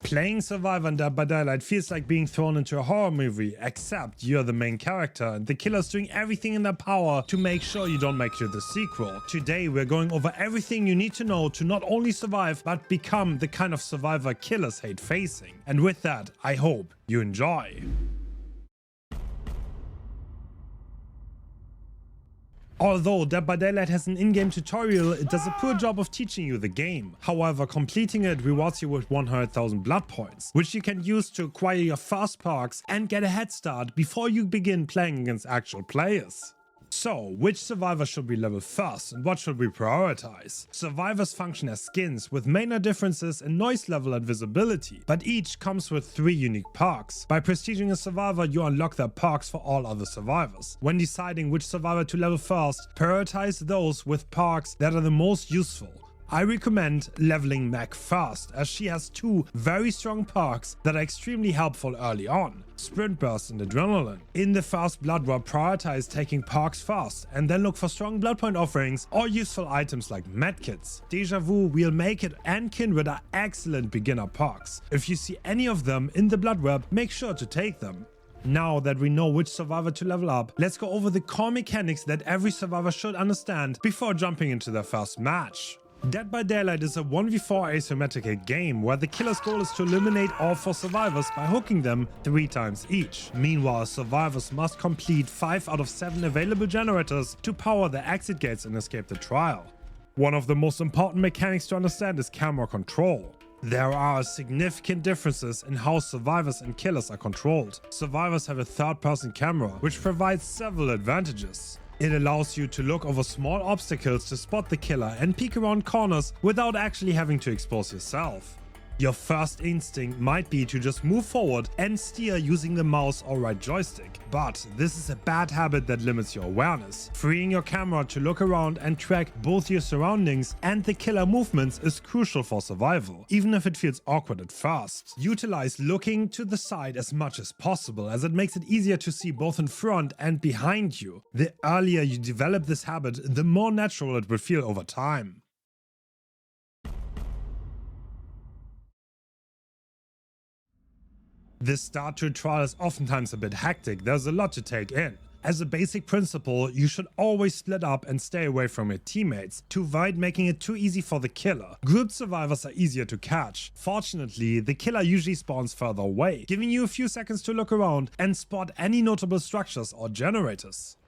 Playing Survivor in Dead by Daylight feels like being thrown into a horror movie, except you're the main character and the killer's doing everything in their power to make sure you don't make it to the sequel. Today we're going over everything you need to know to not only survive, but become the kind of survivor killers hate facing. And with that, I hope you enjoy. Although Dead by Daylight has an in-game tutorial, it does a poor job of teaching you the game. However, completing it rewards you with 100,000 blood points, which you can use to acquire your first perks and get a head start before you begin playing against actual players. So, which survivors should we level first and what should we prioritize? Survivors function as skins with minor differences in noise level and visibility, but each comes with 3 unique perks. By prestiging a survivor, you unlock their perks for all other survivors. When deciding which survivor to level first, prioritize those with perks that are the most useful. I recommend leveling Mac first, as she has 2 very strong perks that are extremely helpful early on: Sprint Burst and Adrenaline. In the first blood war, prioritize taking perks first, and then look for strong blood point offerings or useful items like medkits. Deja Vu, We'll Make It and Kindred are excellent beginner perks. If you see any of them in the blood web, make sure to take them. Now that we know which survivor to level up, let's go over the core mechanics that every survivor should understand before jumping into their first match. Dead by Daylight is a 1v4 asymmetrical game where the killer's goal is to eliminate all 4 survivors by hooking them 3 times each. Meanwhile, survivors must complete 5 out of 7 available generators to power the exit gates and escape the trial. One of the most important mechanics to understand is camera control. There are significant differences in how survivors and killers are controlled. Survivors have a third-person camera, which provides several advantages. It allows you to look over small obstacles to spot the killer and peek around corners without actually having to expose yourself. Your first instinct might be to just move forward and steer using the mouse or right joystick, but this is a bad habit that limits your awareness. Freeing your camera to look around and track both your surroundings and the killer movements is crucial for survival, even if it feels awkward at first. Utilize looking to the side as much as possible, as it makes it easier to see both in front and behind you. The earlier you develop this habit, the more natural it will feel over time. The start to a trial is oftentimes a bit hectic, there's a lot to take in. As a basic principle, you should always split up and stay away from your teammates to avoid making it too easy for the killer. Grouped survivors are easier to catch. Fortunately, the killer usually spawns further away, giving you a few seconds to look around and spot any notable structures or generators.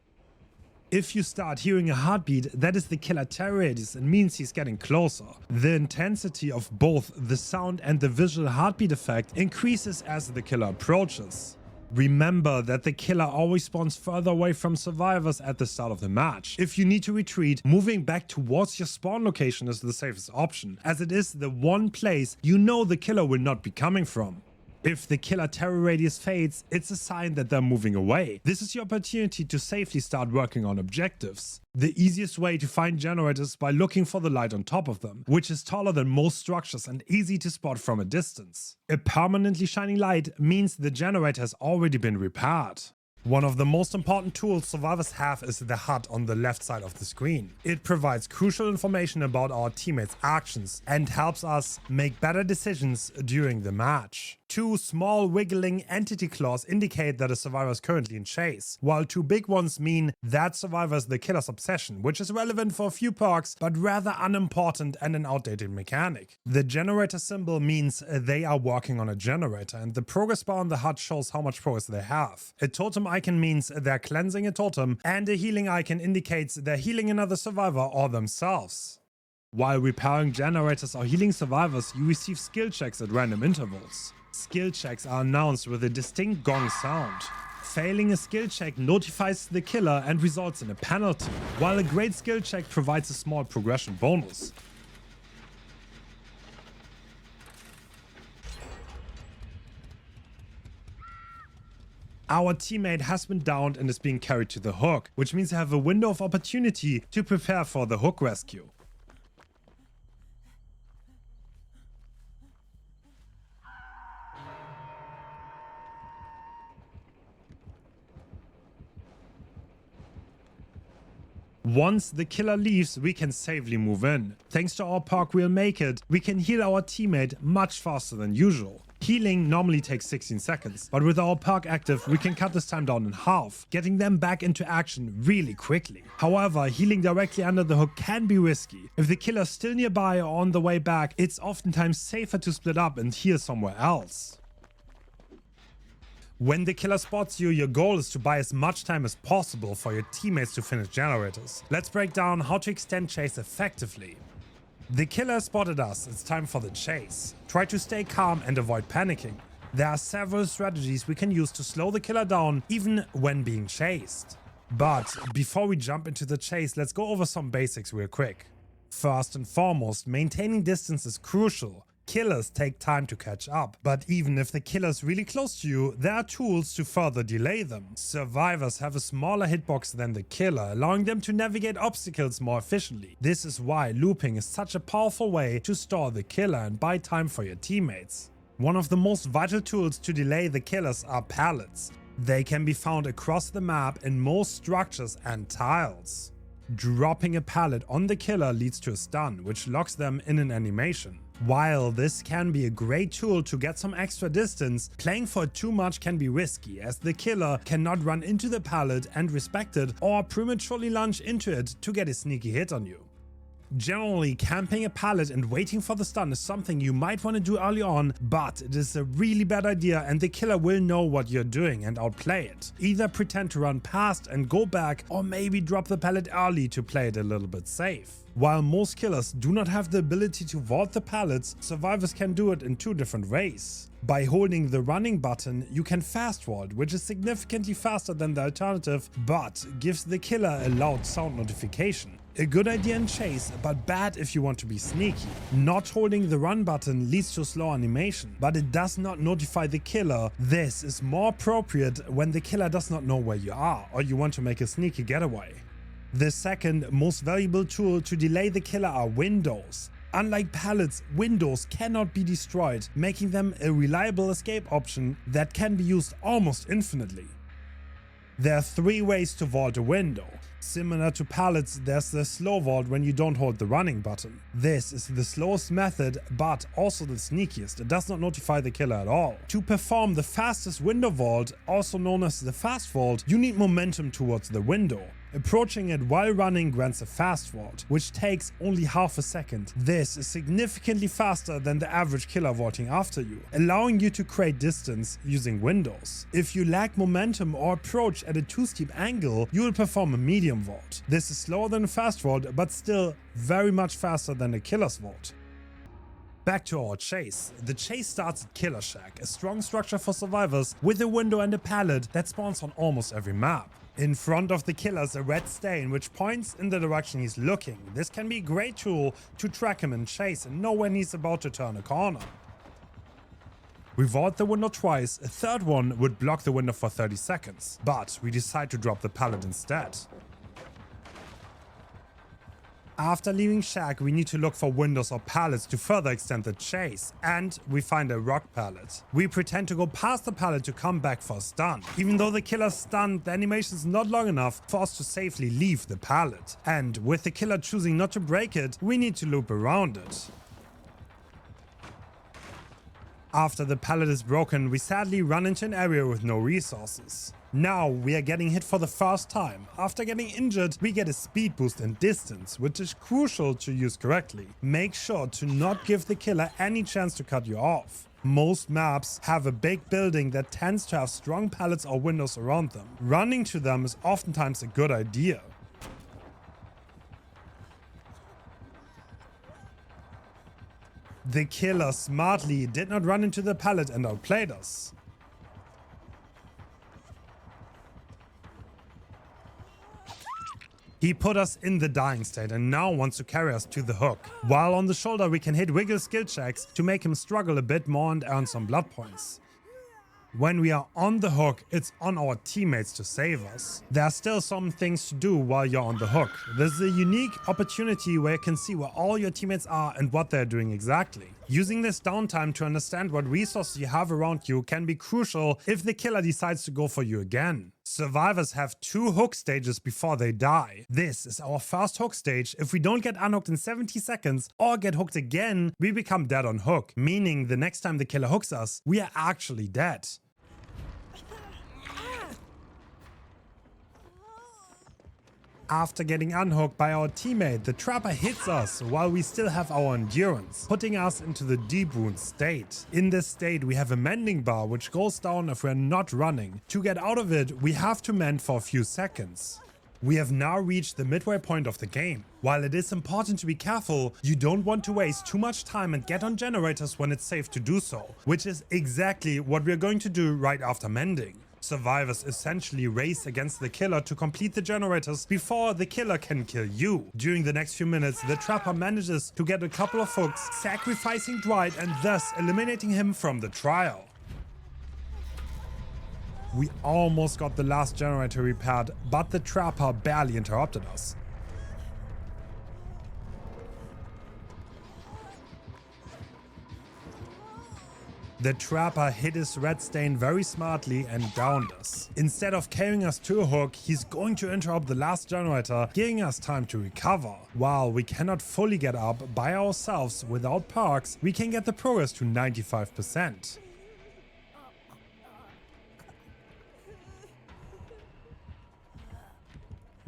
If you start hearing a heartbeat, that is the killer terror radius and means he's getting closer. The intensity of both the sound and the visual heartbeat effect increases as the killer approaches. Remember that the killer always spawns further away from survivors at the start of the match. If you need to retreat, moving back towards your spawn location is the safest option, as it is the one place you know the killer will not be coming from. If the killer terror radius fades, it's a sign that they're moving away. This is your opportunity to safely start working on objectives. The easiest way to find generators is by looking for the light on top of them, which is taller than most structures and easy to spot from a distance. A permanently shining light means the generator has already been repaired. One of the most important tools survivors have is the HUD on the left side of the screen. It provides crucial information about our teammates' actions and helps us make better decisions during the match. 2 small wiggling entity claws indicate that a survivor is currently in chase, while 2 big ones mean that survivor is the killer's obsession, which is relevant for a few perks but rather unimportant and an outdated mechanic. The generator symbol means they are working on a generator, and the progress bar on the HUD shows how much progress they have. A totem icon means they're cleansing a totem, and a healing icon indicates they're healing another survivor or themselves. While repairing generators or healing survivors, you receive skill checks at random intervals. Skill checks are announced with a distinct gong sound. Failing a skill check notifies the killer and results in a penalty, while a great skill check provides a small progression bonus. Our teammate has been downed and is being carried to the hook, which means I have a window of opportunity to prepare for the hook rescue. Once the killer leaves, we can safely move in. Thanks to our perk We'll Make It, we can heal our teammate much faster than usual. Healing normally takes 16 seconds, but with our perk active, we can cut this time down in half, getting them back into action really quickly. However, healing directly under the hook can be risky. If the killer's still nearby or on the way back, it's oftentimes safer to split up and heal somewhere else. When the killer spots you, your goal is to buy as much time as possible for your teammates to finish generators. Let's break down how to extend chase effectively. The killer spotted us, it's time for the chase. Try to stay calm and avoid panicking. There are several strategies we can use to slow the killer down even when being chased. But before we jump into the chase, let's go over some basics real quick. First and foremost, maintaining distance is crucial. Killers take time to catch up, but even if the killer is really close to you, there are tools to further delay them. Survivors have a smaller hitbox than the killer, allowing them to navigate obstacles more efficiently. This is why looping is such a powerful way to stall the killer and buy time for your teammates. One of the most vital tools to delay the killers are pallets. They can be found across the map in most structures and tiles. Dropping a pallet on the killer leads to a stun, which locks them in an animation. While this can be a great tool to get some extra distance, playing for it too much can be risky, as the killer cannot run into the pallet and respect it or prematurely launch into it to get a sneaky hit on you. Generally, camping a pallet and waiting for the stun is something you might want to do early on, but it is a really bad idea and the killer will know what you're doing and outplay it. Either pretend to run past and go back, or maybe drop the pallet early to play it a little bit safe. While most killers do not have the ability to vault the pallets, survivors can do it in two different ways. By holding the running button, you can fast vault, which is significantly faster than the alternative, but gives the killer a loud sound notification. A good idea in chase, but bad if you want to be sneaky. Not holding the run button leads to slow animation, but it does not notify the killer. This is more appropriate when the killer does not know where you are, or you want to make a sneaky getaway. The second most valuable tool to delay the killer are windows. Unlike pallets, windows cannot be destroyed, making them a reliable escape option that can be used almost infinitely. There are three ways to vault a window. Similar to pallets, there's the slow vault when you don't hold the running button. This is the slowest method, but also the sneakiest. It does not notify the killer at all. To perform the fastest window vault, also known as the fast vault, you need momentum towards the window. Approaching it while running grants a fast vault, which takes only half a second. This is significantly faster than the average killer vaulting after you, allowing you to create distance using windows. If you lack momentum or approach at a too steep angle, you will perform a medium vault. This is slower than a fast vault, but still very much faster than a killer's vault. Back to our chase. The chase starts at Killer Shack, a strong structure for survivors with a window and a pallet that spawns on almost every map. In front of the killer is a red stain which points in the direction he's looking. This can be a great tool to track him and chase and know when he's about to turn a corner. We vault the window twice, a third one would block the window for 30 seconds, but we decide to drop the pallet instead. After leaving Shack, we need to look for windows or pallets to further extend the chase, and we find a rock pallet. We pretend to go past the pallet to come back for a stun. Even though the killer's stunned, the animation is not long enough for us to safely leave the pallet. And with the killer choosing not to break it, we need to loop around it. After the pallet is broken, we sadly run into an area with no resources. Now we are getting hit for the first time. After getting injured, we get a speed boost and distance, which is crucial to use correctly. Make sure to not give the killer any chance to cut you off. Most maps have a big building that tends to have strong pallets or windows around them. Running to them is oftentimes a good idea. The killer smartly did not run into the pallet and outplayed us. He put us in the dying state and now wants to carry us to the hook. While on the shoulder we can hit wiggle skill checks to make him struggle a bit more and earn some blood points. When we are on the hook, it's on our teammates to save us. There are still some things to do while you're on the hook. There's a unique opportunity where you can see where all your teammates are and what they're doing exactly. Using this downtime to understand what resources you have around you can be crucial if the killer decides to go for you again. Survivors have 2 hook stages before they die. This is our first hook stage. If we don't get unhooked in 70 seconds or get hooked again, we become dead on hook, meaning the next time the killer hooks us, we are actually dead. After getting unhooked by our teammate, the trapper hits us while we still have our endurance, putting us into the deep wound state. In this state, we have a mending bar which goes down if we're not running. To get out of it, we have to mend for a few seconds. We have now reached the midway point of the game. While it is important to be careful, you don't want to waste too much time and get on generators when it's safe to do so, which is exactly what we're going to do right after mending. Survivors essentially race against the killer to complete the generators before the killer can kill you. During the next few minutes, the trapper manages to get a couple of hooks, sacrificing Dwight and thus eliminating him from the trial. We almost got the last generator repaired, but the trapper barely interrupted us. The trapper hit his red stain very smartly and downed us. Instead of carrying us to a hook, he's going to interrupt the last generator, giving us time to recover. While we cannot fully get up by ourselves without perks, we can get the progress to 95%.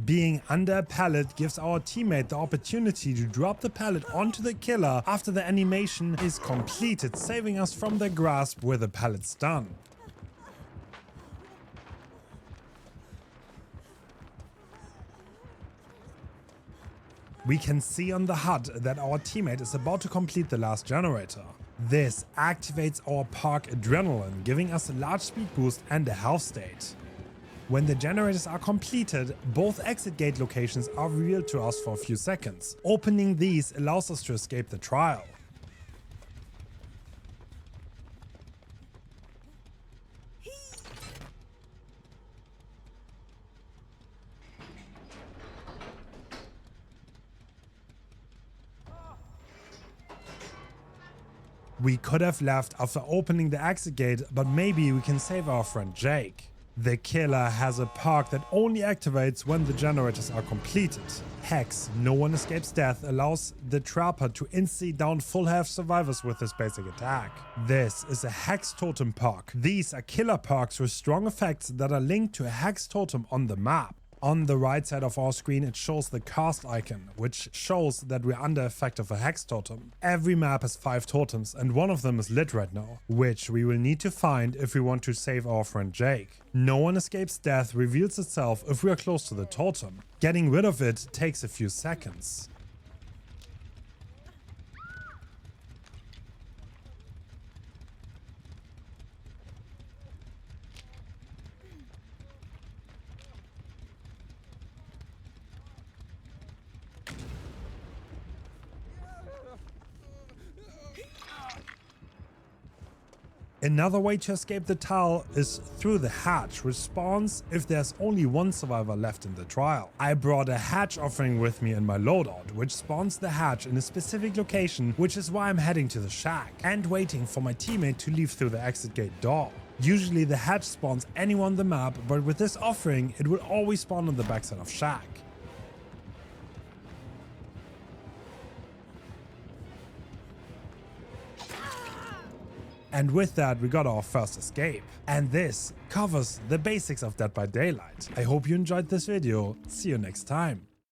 Being under a pallet gives our teammate the opportunity to drop the pallet onto the killer after the animation is completed, saving us from their grasp with the pallet's done. We can see on the HUD that our teammate is about to complete the last generator. This activates our perk Adrenaline, giving us a large speed boost and a health state. When the generators are completed, both exit gate locations are revealed to us for a few seconds. Opening these allows us to escape the trial. We could have left after opening the exit gate, but maybe we can save our friend Jake. The killer has a perk that only activates when the generators are completed. Hex, no one escapes death, allows the trapper to instantly down full health survivors with his basic attack. This is a Hex totem perk. These are killer perks with strong effects that are linked to a Hex totem on the map. On the right side of our screen, it shows the cast icon, which shows that we're under effect of a Hex totem. Every map has 5 totems, and one of them is lit right now, which we will need to find if we want to save our friend Jake. No one escapes death reveals itself if we are close to the totem. Getting rid of it takes a few seconds. Another way to escape the tile is through the hatch, which spawns if there's only one survivor left in the trial. I brought a hatch offering with me in my loadout, which spawns the hatch in a specific location, which is why I'm heading to the shack and waiting for my teammate to leave through the exit gate door. Usually the hatch spawns anywhere on the map, but with this offering, it will always spawn on the backside of shack. And with that, we got our first escape. And this covers the basics of Dead by Daylight. I hope you enjoyed this video. See you next time.